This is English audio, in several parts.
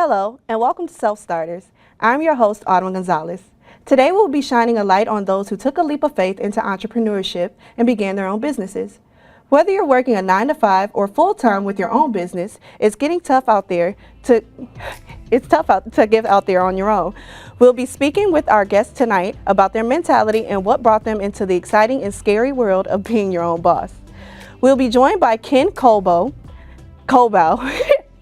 Hello, and welcome to Self Starters. I'm your host, Autumn Gonzalez. Today we'll be shining a light on those who took a leap of faith into entrepreneurship and began their own businesses. Whether you're working a 9-to-5 or full-time with your own business, it's tough out there to get out there on your own. We'll be speaking with our guests tonight about their mentality and what brought them into the exciting and scary world of being your own boss. We'll be joined by Ken Colbow,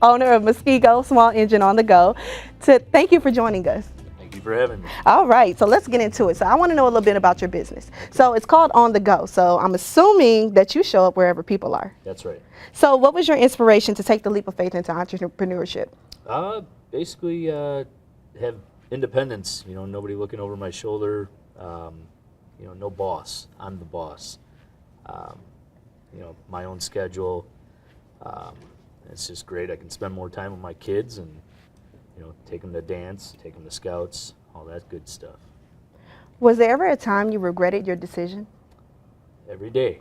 owner of Muskego Small Engine on the Go. Thank you for joining us. Thank you for having me. All right, so let's get into it. So I want to know a little bit about your business. So it's called On the Go. So I'm assuming that you show up wherever people are. That's right. So what was your inspiration to take the leap of faith into entrepreneurship? Basically, have independence. Nobody looking over my shoulder. No boss. I'm the boss. My own schedule. It's just great. I can spend more time with my kids and, take them to dance, take them to scouts, all that good stuff. Was there ever a time you regretted your decision? Every day.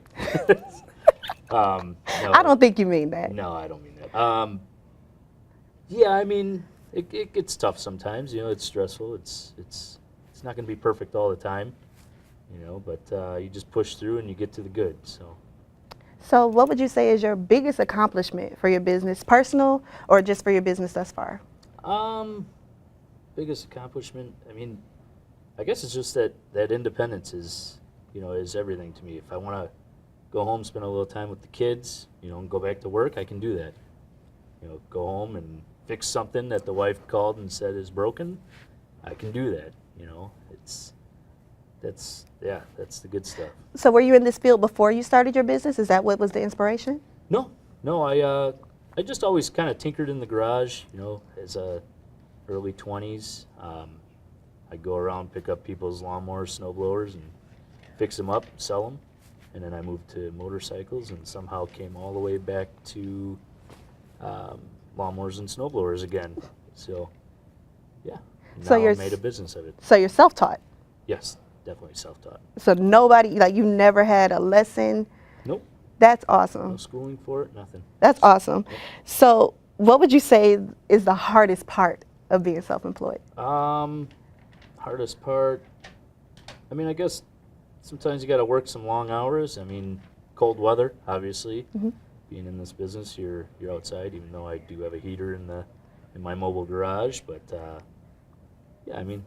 No, I don't think you mean that. No, I don't mean that. Yeah, I mean, it gets tough sometimes. It's stressful. It's not going to be perfect all the time, but you just push through and you get to the good. So what would you say is your biggest accomplishment for your business, personal or just for your business thus far? Biggest accomplishment, I guess it's just that independence is everything to me. If I want to go home, spend a little time with the kids, and go back to work, I can do that. Go home and fix something that the wife called and said is broken, I can do that. That's the good stuff. So were you in this field before you started your business? Is that what was the inspiration? No, I just always kind of tinkered in the garage, as a early 20s. I'd go around, pick up people's lawnmowers, snowblowers, and fix them up, sell them. And then I moved to motorcycles and somehow came all the way back to lawnmowers and snowblowers again. So, yeah, now I made a business of it. So you're self-taught? Yes, definitely self-taught. So nobody, you never had a lesson? Nope. That's awesome. No schooling for it, nothing. That's awesome. Yep. So what would you say is the hardest part of being self-employed? Hardest part, I guess sometimes you got to work some long hours. Cold weather, obviously. Mm-hmm. Being in this business, you're outside, even though I do have a heater in my mobile garage. But yeah, you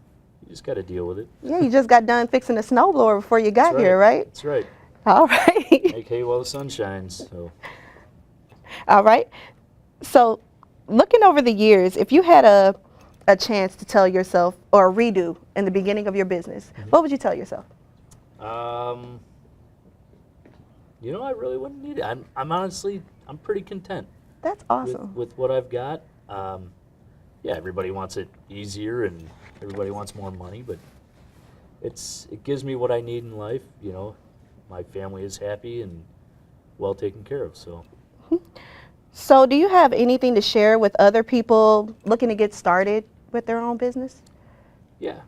just got to deal with it. Yeah, you just got done fixing a snowblower before you got here, right? That's right. All right. Make hay while the sun shines. So. All right. So, looking over the years, if you had a chance to tell yourself or redo in the beginning of your business, mm-hmm. What would you tell yourself? I really wouldn't need it. I'm honestly pretty content. That's awesome. With what I've got. Yeah, everybody wants it easier and everybody wants more money, but it gives me what I need in life. My family is happy and well taken care of. So. So, do you have anything to share with other people looking to get started with their own business? Yeah.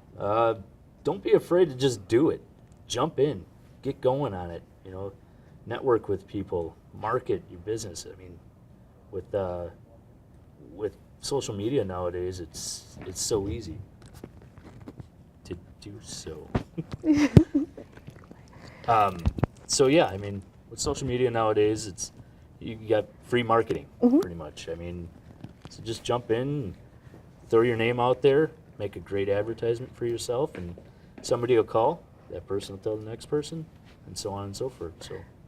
Don't be afraid to just do it. Jump in. Get going on it. Network with people. Market your business. With social media nowadays, it's so easy to do so. So yeah, with social media nowadays, you got free marketing, mm-hmm. pretty much. So just jump in, throw your name out there, make a great advertisement for yourself, and somebody will call. That person will tell the next person, and so on and so forth.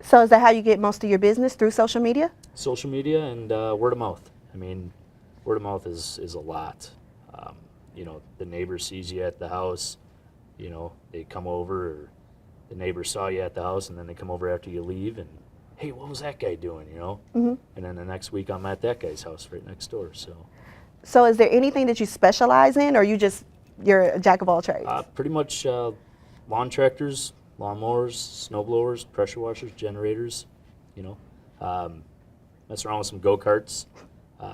So is that how you get most of your business, through social media? Social media and word of mouth. Word of mouth is a lot. The neighbor sees you at the house, they come over, or the neighbor saw you at the house, and then they come over after you leave, and hey, what was that guy doing, Mm-hmm. And then the next week I'm at that guy's house right next door. So is there anything that you specialize in, or you're a jack of all trades? Pretty much lawn tractors, lawnmowers, snowblowers, pressure washers, generators, mess around with some go-karts,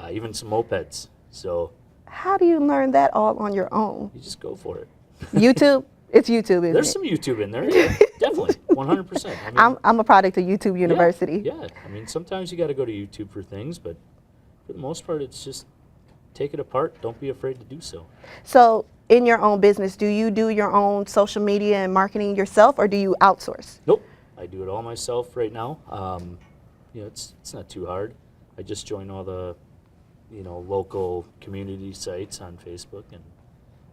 even some mopeds. So how do you learn that all on your own? You just go for it. YouTube? It's YouTube, isn't it? There's some YouTube in there, yeah, definitely, 100%. I'm a product of YouTube University. Yeah. Sometimes you got to go to YouTube for things, but for the most part, it's just take it apart, don't be afraid to do so. So in your own business, do you do your own social media and marketing yourself, or do you outsource? Nope, I do it all myself right now. It's not too hard. I just join all the, local community sites on Facebook and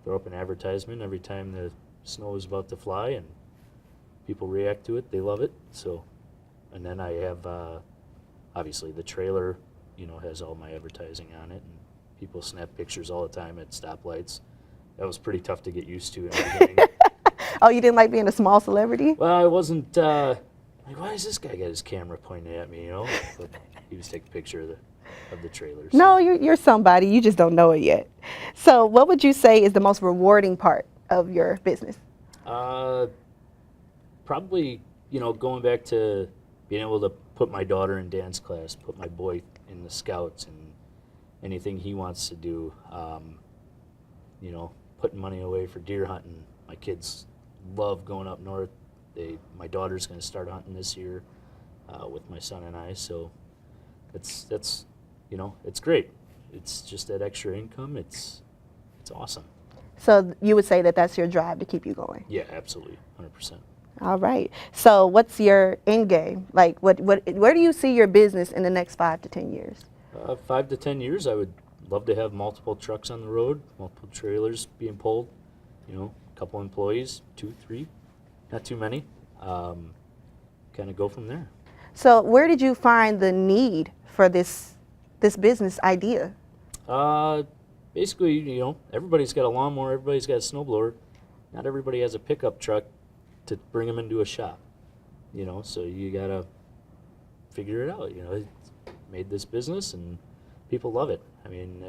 throw up an advertisement every time the snow is about to fly, and people react to it. They love it. So, and then I have obviously the trailer, has all my advertising on it, and people snap pictures all the time at stoplights. That was pretty tough to get used to in the beginning. Oh, you didn't like being a small celebrity? Well, I wasn't like, why does this guy got his camera pointed at me, But he was taking a picture of the trailer. So. No, you're somebody. You just don't know it yet. So what would you say is the most rewarding part of your business? Probably, going back to being able to put my daughter in dance class, put my boy in the scouts, and anything he wants to do. Putting money away for deer hunting. My kids love going up north. My daughter's going to start hunting this year with my son and I. So it's great. It's just that extra income. It's awesome. So you would say that that's your drive to keep you going? Yeah, absolutely, 100%. All right. So what's your end game? Like, where do you see your business in the next 5 to 10 years? 5 to 10 years, I would love to have multiple trucks on the road, multiple trailers being pulled, a couple employees, 2, 3, not too many. Kind of go from there. So where did you find the need for this business idea? Basically, everybody's got a lawnmower, everybody's got a snowblower. Not everybody has a pickup truck to bring them into a shop, so you gotta figure it out. Made this business and people love it. I mean,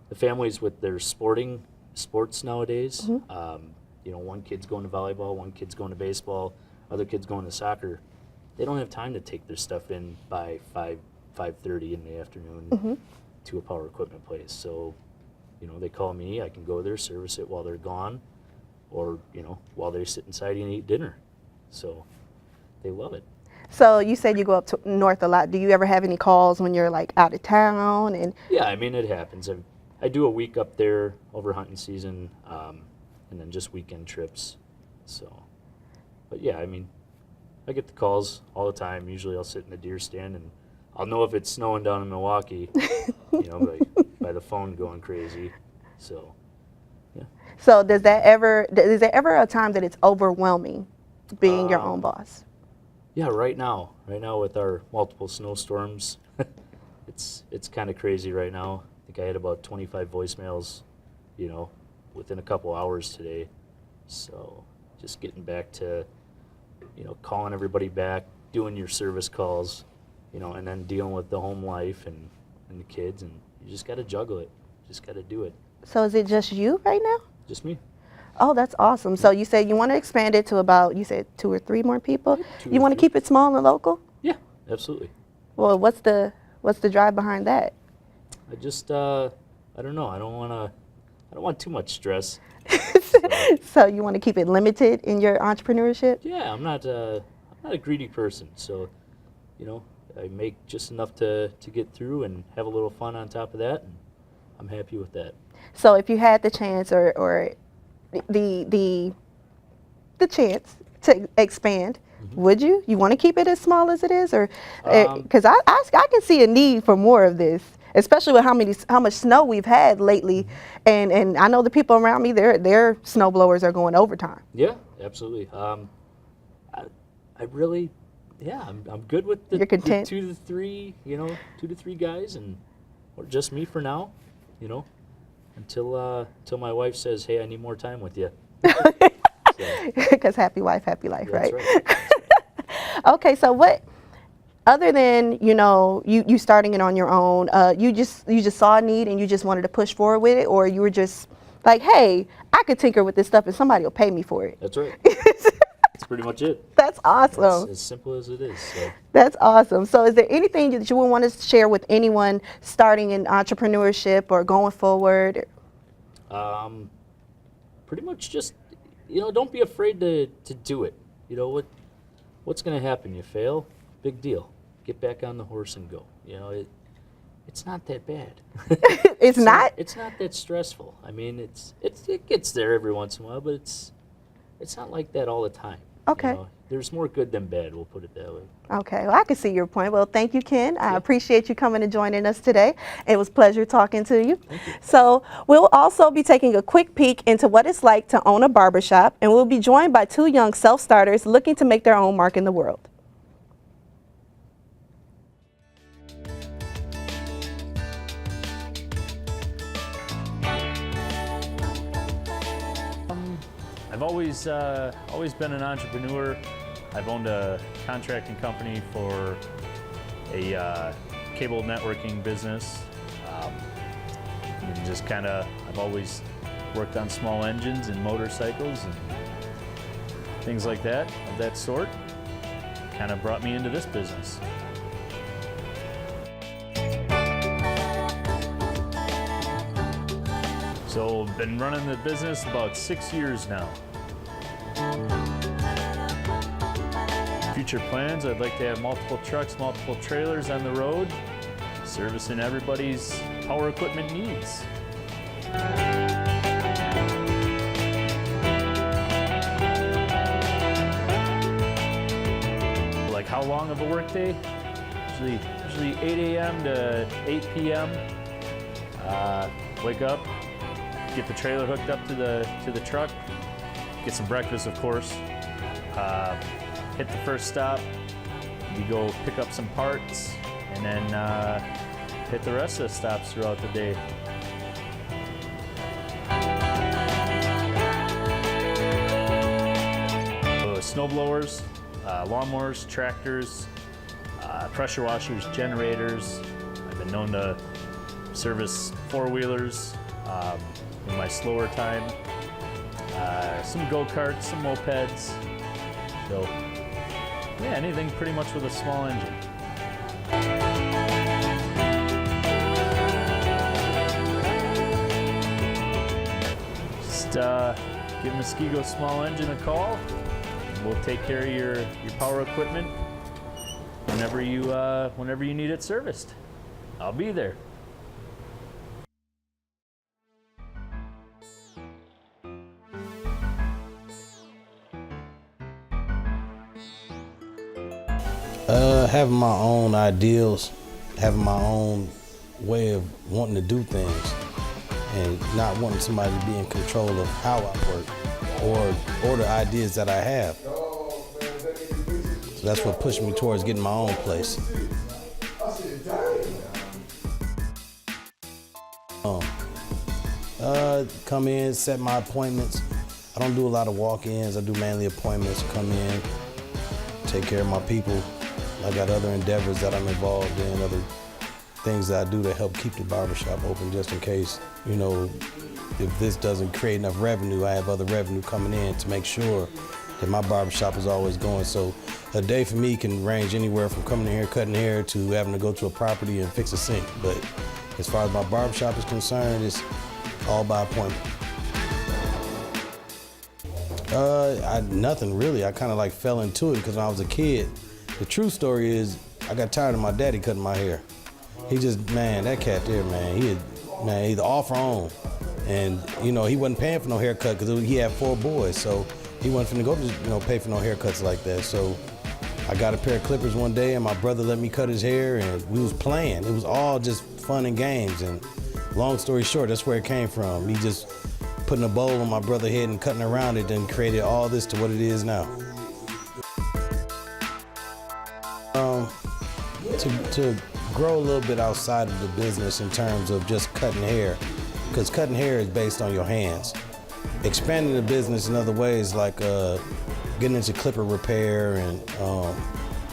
the families with their sports nowadays, one kid's going to volleyball, one kid's going to baseball, other kid's going to soccer. They don't have time to take their stuff in by 5:30 in the afternoon to a power equipment place. So, they call me, I can go there, service it while they're gone, or, while they sit inside and eat dinner. So they love it. So you said you go up to north a lot. Do you ever have any calls when you're like out of town? And yeah, I mean, it happens. I do a week up there over hunting season, and then just weekend trips. So, but yeah, I mean, I get the calls all the time. Usually I'll sit in the deer stand and I'll know if it's snowing down in Milwaukee, by the phone going crazy. So, yeah. So is there ever a time that it's overwhelming being your own boss? Yeah, right now with our multiple snowstorms, it's kind of crazy right now. I think I had about 25 voicemails, within a couple hours today. So just getting back to, calling everybody back, doing your service calls, and then dealing with the home life and the kids, and you just got to juggle it. Just got to do it. So is it just you right now? Just me. Oh, that's awesome. So you said you want to expand it to about, you said 2 or 3 more people? You want to 3. keep it small and local? Yeah, absolutely. Well, what's the drive behind that? I just, I don't know. I don't want too much stress. So you want to keep it limited in your entrepreneurship? Yeah, I'm not a greedy person. So, I make just enough to get through and have a little fun on top of that, and I'm happy with that. So if you had the chance or the chance to expand, would you? You want to keep it as small as it is, or because I can see a need for more of this, especially with how much snow we've had lately, and I know the people around me, their snow blowers are going overtime. Yeah, absolutely. I really, I'm good with the You're content? 2 to 3, 2 to 3 guys, or just me for now, until my wife says, hey, I need more time with you. Because happy wife, happy life, That's right? right. Okay, so what, other than, you starting it on your own, you just saw a need and you just wanted to push forward with it, or you were just like, hey, I could tinker with this stuff and somebody will pay me for it? That's right. That's pretty much it. That's awesome. It's as simple as it is. So. That's awesome. So is there anything that you would want to share with anyone starting in entrepreneurship or going forward? Pretty much just, don't be afraid to do it. What's going to happen? You fail? Big deal. Get back on the horse and go. it's not that bad. It's not? It's not that stressful. I mean, it gets there every once in a while, but it's not like that all the time. Okay. You know? There's more good than bad, we'll put it that way. Okay, well, I can see your point. Well, thank you, Ken. I appreciate you coming and joining us today. It was a pleasure talking to you. Thank you. So we'll also be taking a quick peek into what it's like to own a barbershop, and we'll be joined by two young self-starters looking to make their own mark in the world. I've always been an entrepreneur. I've owned a contracting company for a cable networking business. And just kind of, I've always worked on small engines and motorcycles and things like that, of that sort. Kind of brought me into this business. So I've been running the business about 6 years now. Future plans, I'd like to have multiple trucks, multiple trailers on the road, servicing everybody's power equipment needs. Like how long of a workday? Usually 8 a.m. to 8 p.m. Wake up, get the trailer hooked up to the truck, get some breakfast, of course. Hit the first stop. We go pick up some parts, and then hit the rest of the stops throughout the day. So snow blowers, lawnmowers, tractors, pressure washers, generators. I've been known to service four-wheelers in my slower time. Some go-karts, some mopeds. So, yeah, anything pretty much with a small engine. Just give Muskego Small Engine a call. We'll take care of your power equipment whenever you need it serviced. I'll be there. Having my own ideals, having my own way of wanting to do things, and not wanting somebody to be in control of how I work or the ideas that I have. So that's what pushed me towards getting my own place. Come in, set my appointments. I don't do a lot of walk-ins. I do mainly appointments. Come in, take care of my people. I got other endeavors that I'm involved in, other things that I do to help keep the barbershop open, just in case, you know, if this doesn't create enough revenue, I have other revenue coming in to make sure that my barbershop is always going. So a day for me can range anywhere from coming in here, cutting hair, to having to go to a property and fix a sink. But as far as my barbershop is concerned, it's all by appointment. Nothing really. I kind of like fell into it because when I was a kid. The true story is I got tired of my daddy cutting my hair. He just, man, that cat there, man, he's off or on. And, you know, he wasn't paying for no haircut because he had 4 boys. So he wasn't finna go, you know, pay for no haircuts like that. So I got a pair of clippers one day and my brother let me cut his hair and we was playing. It was all just fun and games. And long story short, that's where it came from. Me just putting a bowl on my brother's head and cutting around it and created all this to what it is now. To grow a little bit outside of the business in terms of just cutting hair, because cutting hair is based on your hands. Expanding the business in other ways, like getting into clipper repair and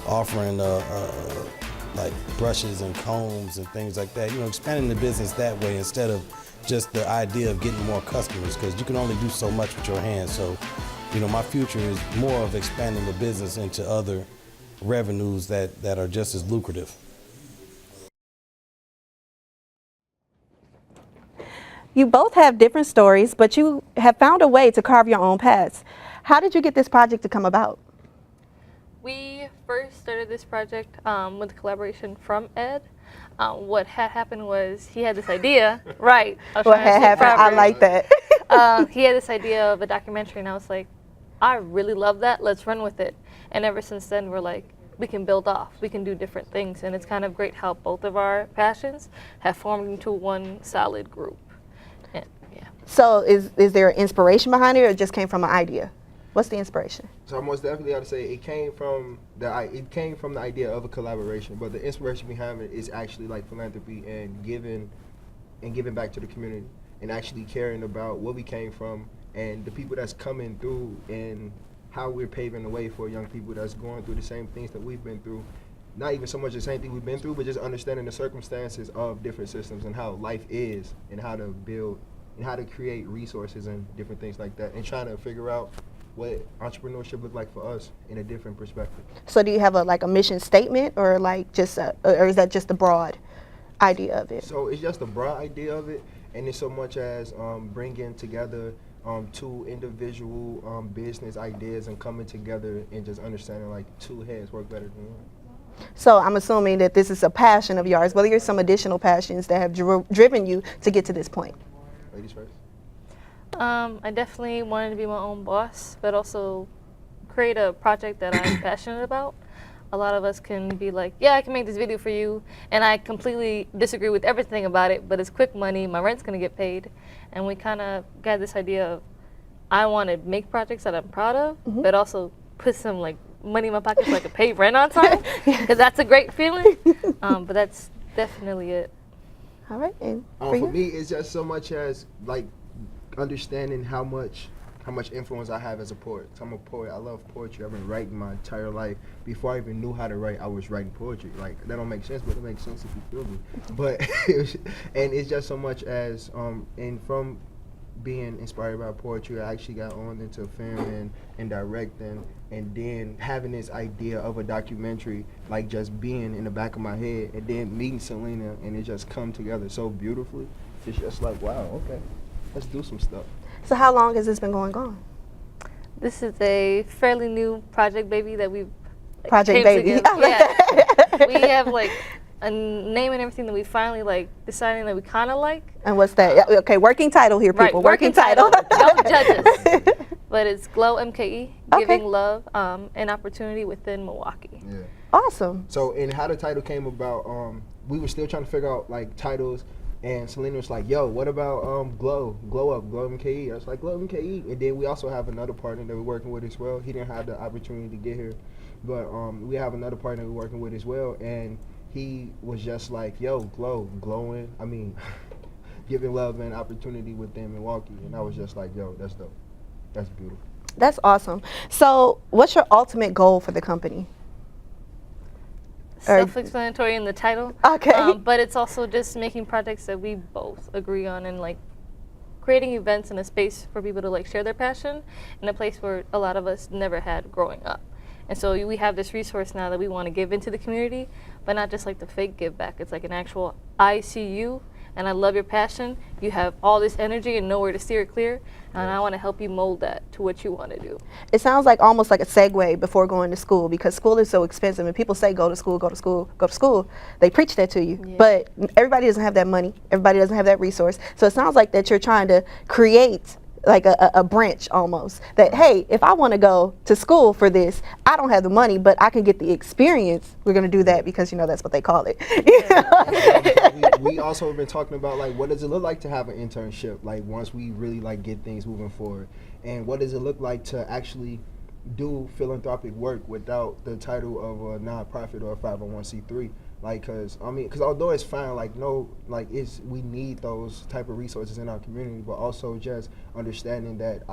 offering like brushes and combs and things like that. You know, expanding the business that way instead of just the idea of getting more customers, because you can only do so much with your hands. So, you know, my future is more of expanding the business into other revenues that are just as lucrative. You both have different stories, but you have found a way to carve your own paths. How did you get this project to come about? We first started this project with collaboration from Ed. What had happened was he had this idea, right? What had happened? I like that. He had this idea of a documentary, and I was like, I really love that. Let's run with it. And ever since then, we're like, we can build off. We can do different things. And it's kind of great how both of our passions have formed into one solid group. And, yeah. So is there an inspiration behind it, or it just came from an idea? What's the inspiration? So I most definitely have to say it came from the idea of a collaboration, but the inspiration behind it is actually like philanthropy and giving back to the community and actually caring about where we came from and the people that's coming through and how we're paving the way for young people that's going through the same things that we've been through. Not even so much the same thing we've been through, but just understanding the circumstances of different systems and how life is and how to build and how to create resources and different things like that and trying to figure out what entrepreneurship look like for us in a different perspective. So do you have a mission statement, or like just or is that just the broad idea of it? So it's just a broad idea of it, and it's so much as bringing together two individual business ideas and coming together and just understanding like two heads work better than one. So I'm assuming that this is a passion of yours. What are some additional passions that have driven you to get to this point? Ladies first. I definitely wanted to be my own boss, but also create a project that I'm passionate about. A lot of us can be like, yeah, I can make this video for you, and I completely disagree with everything about it, but it's quick money, my rent's gonna get paid. And we kind of got this idea of, I want to make projects that I'm proud of, but also put some like money in my pocket so I can pay rent on time, because that's a great feeling. But that's definitely it. All right, and For me, it's just so much as like understanding how much influence I have as a poet. So I'm a poet. I love poetry. I've been writing my entire life. Before I even knew how to write, I was writing poetry. Like, that don't make sense, but it makes sense if you feel me. But and it's just so much as and from being inspired by poetry, I actually got on into film and directing, and then having this idea of a documentary like just being in the back of my head, and then meeting Selena, and it just come together so beautifully. It's just like, wow, okay, let's do some stuff. So how long has this been going on? This is a fairly new project, baby, that we've Project Baby. Yeah. We have like a name and everything that we finally like deciding that we kind of like. And what's that? Okay, working title here, people. Right, working title. Don't judge us. us. But it's Glow MKE, giving love an opportunity within Milwaukee. Yeah. Awesome. So, and how the title came about, we were still trying to figure out like titles, and Selena was like, "Yo, what about Glow Up, Glow MKE?" I was like, "Glow MKE." And then we also have another partner that we're working with as well. He didn't have the opportunity to get here, but we have another partner we're working with as well, and he was just like, "Yo, glowing." I mean, giving love and opportunity within Milwaukee, and I was just like, "Yo, that's dope. That's beautiful." That's awesome. So what's your ultimate goal for the company? Self-explanatory in the title. Okay. But it's also just making projects that we both agree on, and like creating events and a space for people to like share their passion in a place where a lot of us never had growing up. And so we have this resource now that we want to give into the community, but not just like the fake give back. It's like an actual, I see you and I love your passion. You have all this energy and nowhere to steer it clear, and I want to help you mold that to what you want to do. It sounds like almost like a segue before going to school, because school is so expensive, and people say go to school, go to school, go to school. They preach that to you, but everybody doesn't have that money. Everybody doesn't have that resource. So it sounds like that you're trying to create like a branch almost, that hey, if I want to go to school for this, I don't have the money, but I can get the experience. We're going to do that because, you know, that's what they call it. we also have been talking about like, what does it look like to have an internship, like once we really like get things moving forward, and what does it look like to actually do philanthropic work without the title of a nonprofit or a 501c3. Like, cause although it's fine, like we need those type of resources in our community, but also just understanding that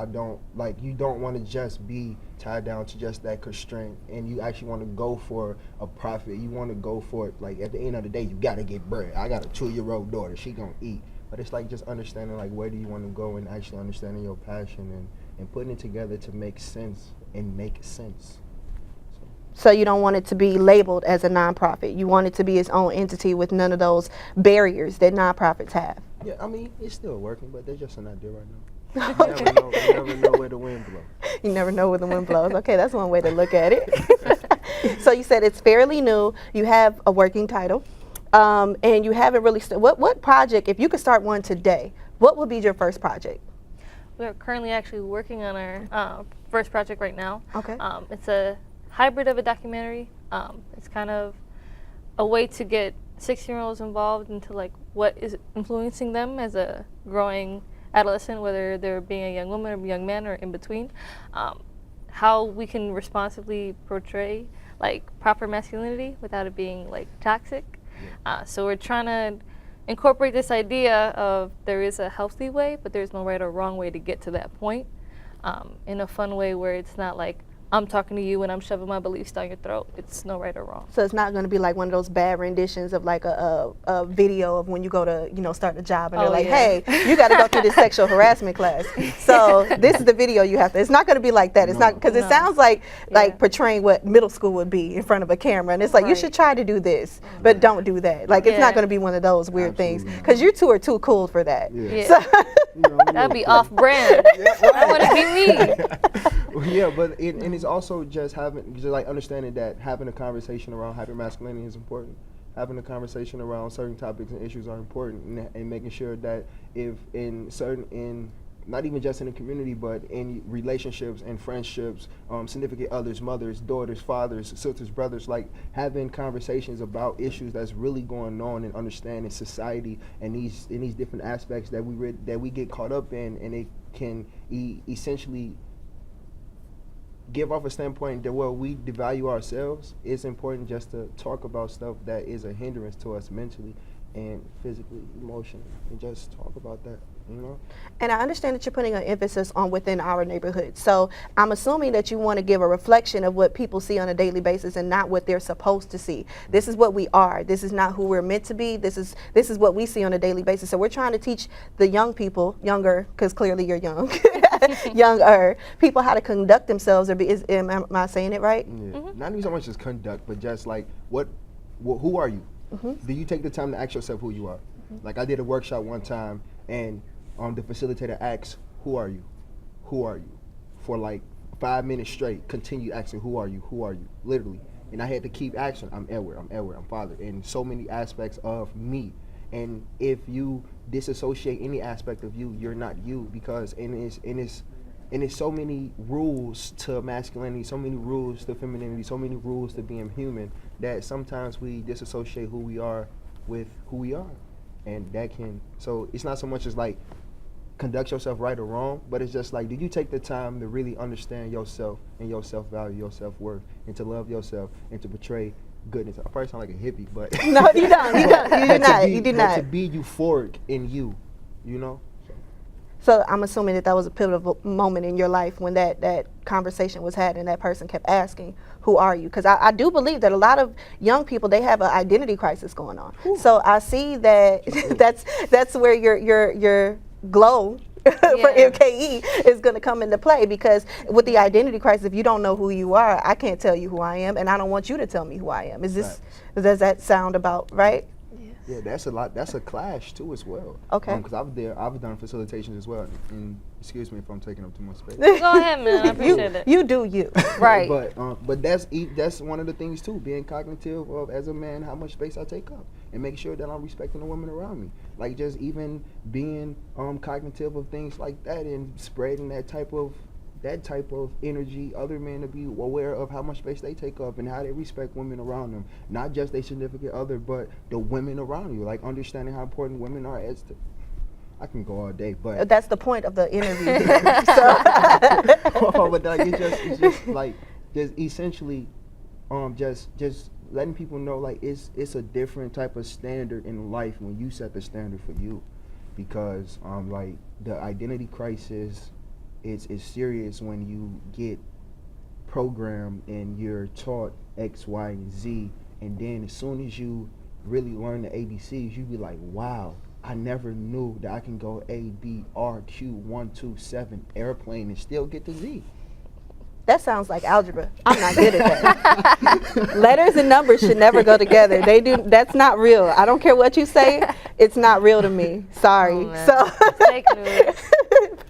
you don't want to just be tied down to just that constraint, and you actually want to go for a profit. You want to go for it. Like at the end of the day, you gotta get bread. I got a 2-year-old daughter; she gonna eat. But it's like just understanding like where do you want to go, and actually understanding your passion and putting it together to make sense and make sense. So you don't want it to be labeled as a nonprofit. You want it to be its own entity with none of those barriers that nonprofits have. Yeah, I mean, it's still working, but there's just an idea right now. You never know where the wind blows. You never know where the wind blows. Okay, that's one way to look at it. So you said it's fairly new. You have a working title, and you haven't really. What project? If you could start one today, what would be your first project? We're currently actually working on our first project right now. Okay. It's a hybrid of a documentary. It's kind of a way to get 16-year-olds involved into like what is influencing them as a growing adolescent, whether they're being a young woman or a young man or in between. How we can responsibly portray like proper masculinity without it being like toxic. So we're trying to incorporate this idea of there is a healthy way, but there's no right or wrong way to get to that point, in a fun way where it's not like I'm talking to you and I'm shoving my beliefs down your throat. It's no right or wrong. So it's not going to be like one of those bad renditions of like a video of when you go to, you know, start a job and they're like, hey, you got to go through this sexual harassment class. So this is the video you have to. It's not going to be like that. It's not, because it sounds like portraying what middle school would be in front of a camera, and it's like you should try to do this, but don't do that. Like it's not going to be one of those weird things, because you two are too cool for that. So that'd be off-brand. I want to be me. Yeah, but and it's also just like understanding that having a conversation around hypermasculinity is important. Having a conversation around certain topics and issues are important, and making sure that if not even just in the community, but in relationships and friendships, significant others, mothers, daughters, fathers, sisters, brothers, like having conversations about issues that's really going on and understanding society and these different aspects that we get caught up in, and it can essentially give off a standpoint that, well, we devalue ourselves. It's important just to talk about stuff that is a hindrance to us mentally and physically, emotionally, and just talk about that, you know? And I understand that you're putting an emphasis on within our neighborhood. So I'm assuming that you want to give a reflection of what people see on a daily basis and not what they're supposed to see. This is what we are. This is not who we're meant to be. This is what we see on a daily basis. So we're trying to teach the young people, younger, because clearly you're young, younger people, how to conduct themselves. Am I saying it right? Yeah. Not even so much as conduct, but just like who are you? Do you take the time to ask yourself who you are? Like I did a workshop one time, and the facilitator asked, who are you? Who are you? For like 5 minutes straight, continue asking, who are you? Who are you? Literally. And I had to keep asking, I'm Edward, I'm father, in so many aspects of me. And if you disassociate any aspect of you, you're not you, because it's so many rules to masculinity, so many rules to femininity, so many rules to being human, that sometimes we disassociate who we are with who we are. And so it's not so much as like conduct yourself right or wrong, but it's just like, do you take the time to really understand yourself and your self-value, your self-worth, and to love yourself and to portray goodness? I probably sound like a hippie, but no, you don't. You do not. To be euphoric in you, you know? So I'm assuming that was a pivotal moment in your life when that conversation was had and that person kept asking, who are you? Because I do believe that a lot of young people, they have an identity crisis going on. Ooh. So I see that that's where your glow for MKE is going to come into play, because with the identity crisis, if you don't know who you are, I can't tell you who I am, and I don't want you to tell me who I am. Does that sound about right? Yeah, that's a lot. That's a clash too, as well. Okay. Because I've done facilitations as well. And excuse me if I'm taking up too much space. Go ahead, man. I appreciate it. You do you. Right. But that's one of the things too. Being cognitive of, as a man, how much space I take up, and make sure that I'm respecting the women around me. Like just even being cognitive of things like that, and spreading that type of energy, other men to be aware of how much space they take up and how they respect women around them. Not just their significant other, but the women around you. Like understanding how important women are I can go all day, but that's the point of the interview. but like it's just like just essentially just letting people know like it's a different type of standard in life when you set the standard for you, because like the identity crisis, it's serious when you get programmed and you're taught X, Y, and Z, and then as soon as you really learn the ABCs, you be like, wow, I never knew that I can go A, B, R, Q, 1, 2, 7, airplane, and still get to Z. That sounds like algebra. I'm not good at that. Letters and numbers should never go together. They do. That's not real. I don't care what you say. It's not real to me. Sorry. Oh, so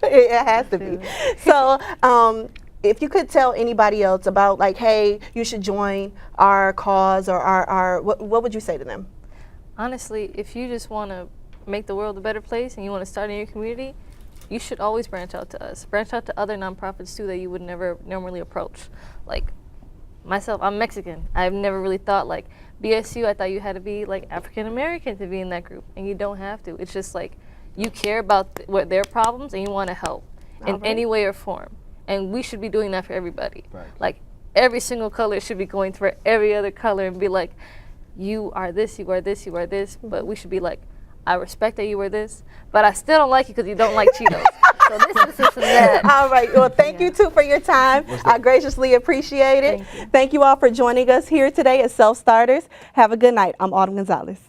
it has to be. So if you could tell anybody else about like, hey, you should join our cause or our what would you say to them? Honestly, if you just want to make the world a better place and you want to start in your community, you should always branch out to us. Branch out to other nonprofits too that you would never normally approach. Like myself, I'm Mexican. I've never really thought like BSU, I thought you had to be like African American to be in that group, and you don't have to. It's just like you care about what their problems and you want to help in any way or form. And we should be doing that for everybody. Right. Like every single color should be going for every other color and be like, you are this, you are this, you are this. But we should be like, I respect that you are this, but I still don't like you because you don't like Cheetos. So this and that. All right. Well, thank you too for your time. I graciously appreciate it. Thank you. Thank you all for joining us here today at Self Starters. Have a good night. I'm Autumn Gonzalez.